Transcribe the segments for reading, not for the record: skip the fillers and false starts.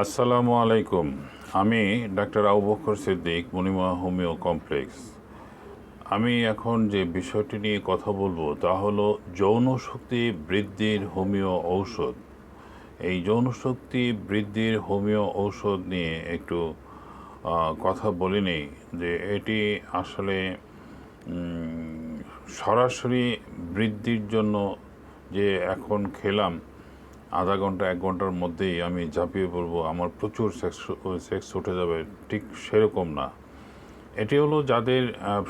আসসালামু আলাইকুম। আমি doctor Abu Bakr Siddique, Monima homeo complex. আমি এখন যে বিষয়টি নিয়ে কথা বলবো তা হলো যৌন শক্তি বৃদ্ধির হোমিও ঔষধ। এই যৌন শক্তি বৃদ্ধির হোমিও ঔষধ নিয়ে একটু কথা বলে নেই যে এটি আসলে সরাসরি বৃদ্ধির জন্য যে এখন খেলাম আধা ঘন্টা 1 ঘন্টার মধ্যেই আমি ঝাঁপিয়ে পড়বো, আমার প্রচুর সেক্স উঠে যাবে, ঠিক সেরকম না। এটি হলো যাদের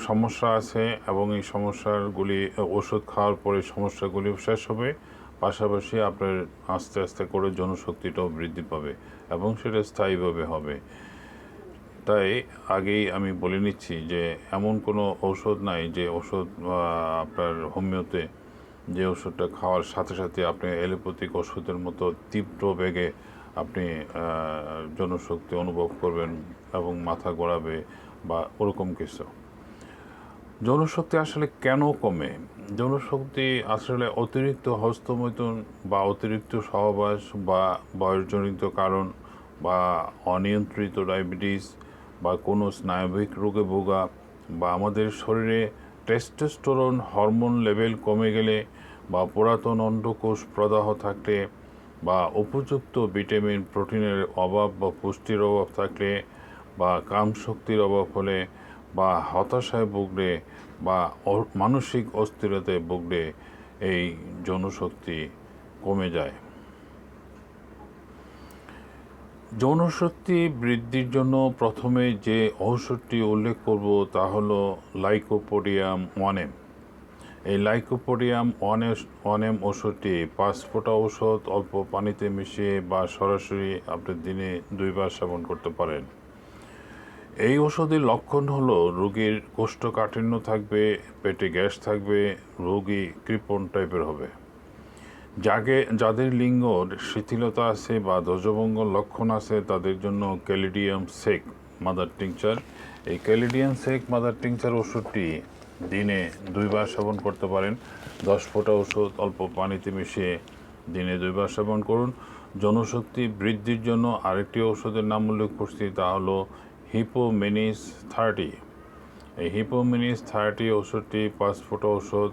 সমস্যা আছে এবং এই সমস্যাগুলি ওষুধ খাওয়ার পরে সমস্যাগুলি শেষ হবে, পাশাপাশি আপনার আস্তে আস্তে করে জনশক্তিটাও বৃদ্ধি পাবে এবং সেটা স্থায়ীভাবে হবে। তাই আগেই আমি বলে নিচ্ছি যে এমন কোনো ঔষধ নাই যে ওষুধ আপনার হোমিওতে যে ওষুধটা খাওয়ার সাথে সাথে আপনি অ্যালোপ্যাথিক ওষুধের মতো তীব্র বেগে আপনি জনশক্তি অনুভব করবেন এবং মাথা ঘোরাবে বা ওরকম কিছু। জনশক্তি আসলে কেন কমে? জনশক্তি আসলে অতিরিক্ত হস্তমৈথুন বা অতিরিক্ত সহবাস বা বয়সজনিত কারণ বা অনিয়ন্ত্রিত ডায়াবেটিস বা কোনো স্নায়বিক রোগে ভোগা বা আমাদের শরীরে টেস্টোস্টেরন হরমোন লেভেল কমে গেলে বা পুরাতন অন্ডকোষ প্রদাহ থাকলে বা উপযুক্ত ভিটামিন প্রোটিনের অভাব বা পুষ্টির অভাব থাকলে বা কামশক্তির অভাব হলে বা হতাশায় ভুগলে বা মানসিক অস্থিরতায় ভুগলে এই যৌনশক্তি কমে যায়। যৌনশক্তি বৃদ্ধির জন্য প্রথমে যে ঔষধটি উল্লেখ করব তা হলো লাইকোপোডিয়াম 1M। এই লাইকোপোডিয়াম 1M ওষুধটি 5 ফোঁটা ঔষধ অল্প পানিতে মিশিয়ে বা সরাসরি আপনি দিনে 2 বার সেবন করতে পারেন। এই ওষুধের লক্ষণ হলো রোগীর কোষ্ঠকাঠিন্য থাকবে, পেটে গ্যাস থাকবে, রোগী কৃপণ টাইপের হবে। যাদের লিঙ্গর শিথিলতা আছে বা ধ্বজভঙ্গর লক্ষণ আছে তাদের জন্য ক্যালিডিয়াম সেক মাদার টিংচার, এই ক্যালিডিয়াম সেক মাদার টিংচার ওষুধটি দিনে 2 বার সেবন করতে পারেন। 10 ফোঁটা ওষুধ অল্প পানিতে মিশিয়ে দিনে 2 বার সেবন করুন। জনশক্তি বৃদ্ধির জন্য আরেকটি ওষুধের নাম উল্লেখ করছি, তা হলো হিপোমিনিস 30। এই হিপোমিনিস 30 ওষুধটি 5 ফোঁটা ওষুধ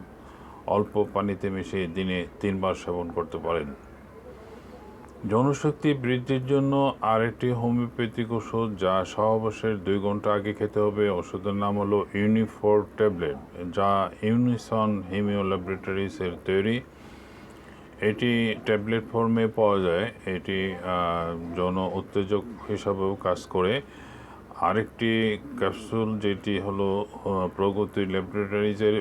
অল্প পানিতে মিশিয়ে দিনে 3 বার সেবন করতে পারেন। জনশক্তি বৃদ্ধির জন্য আরেকটি হোমিওপ্যাথিক ওষুধ যা সহবাসের 2 ঘন্টা আগে খেতে হবে। ওষুধের নাম হলো ইউনিফোর ট্যাবলেট, যা ইউনিসন হিমিও ল্যাবরেটরিজের তৈরি। এটি ট্যাবলেট ফর্মে পাওয়া যায়। এটি যৌন উত্তেজক হিসাবেও কাজ করে। আরেকটি ক্যাপসুল যেটি হলো প্রগতি ল্যাবরেটরিজের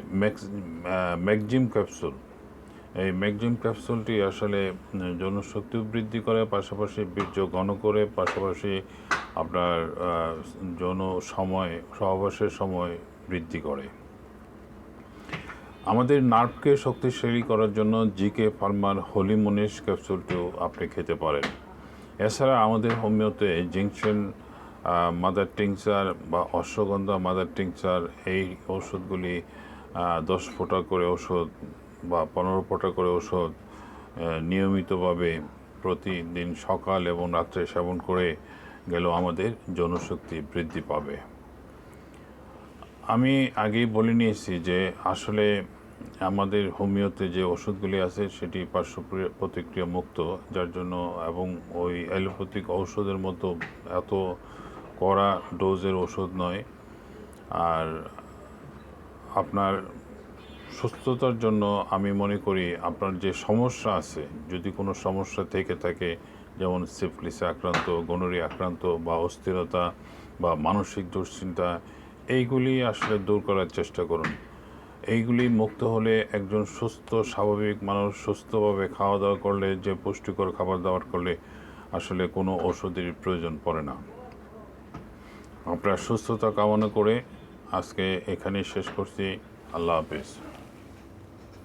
ম্যাগজিম ক্যাপসুল। এই ম্যাগজিম ক্যাপসুলটি আসলে জনশক্তি বৃদ্ধি করে, পাশাপাশি বীর্য ঘন করে, পাশাপাশি আপনার যৌন সময় সহবাসের সময় বৃদ্ধি করে। আমাদের নার্ভকে শক্তিশালী করার জন্য জিকে ফার্মার হলিমনিস ক্যাপসুলটিও আপনি খেতে পারেন। এছাড়া আমাদের হোমিওতে জিংশন মাদার টিংচার বা অশ্বগন্ধা মাদার টিংচার, এই ওষুধগুলি 10 ফোঁটা করে ওষুধ বা 15 ফোঁটা করে ওষুধ নিয়মিতভাবে প্রতিদিন সকাল এবং রাত্রে সেবন করে গেলেও আমাদের জনশক্তি বৃদ্ধি পাবে। আমি আগেই বলে নিয়েছি যে আসলে আমাদের হোমিওতে যে ওষুধগুলি আছে সেটি পার্শ্ব প্রতিক্রিয়া মুক্ত, যার জন্য এবং ওই অ্যালোপ্যাথিক ঔষধের মতো এত কড়া ডোজের ওষুধ নয়। আর আপনার সুস্থতার জন্য আমি মনে করি আপনার যে সমস্যা আছে, যদি কোনো সমস্যা থেকে থাকে, যেমন সিফিলিসে আক্রান্ত, গনোরিয়া আক্রান্ত বা অস্থিরতা বা মানসিক দুশ্চিন্তা, এইগুলি আসলে দূর করার চেষ্টা করুন। এইগুলি মুক্ত হলে একজন সুস্থ স্বাভাবিক মানুষ সুস্থভাবে খাওয়া দাওয়া করলে, যে পুষ্টিকর খাবার দাবার করলে আসলে কোনো ওষুধের প্রয়োজন পড়ে না। আপনার সুস্থতা কামনা করে আজকে এখানেই শেষ করছি। আল্লাহ হাফেজ।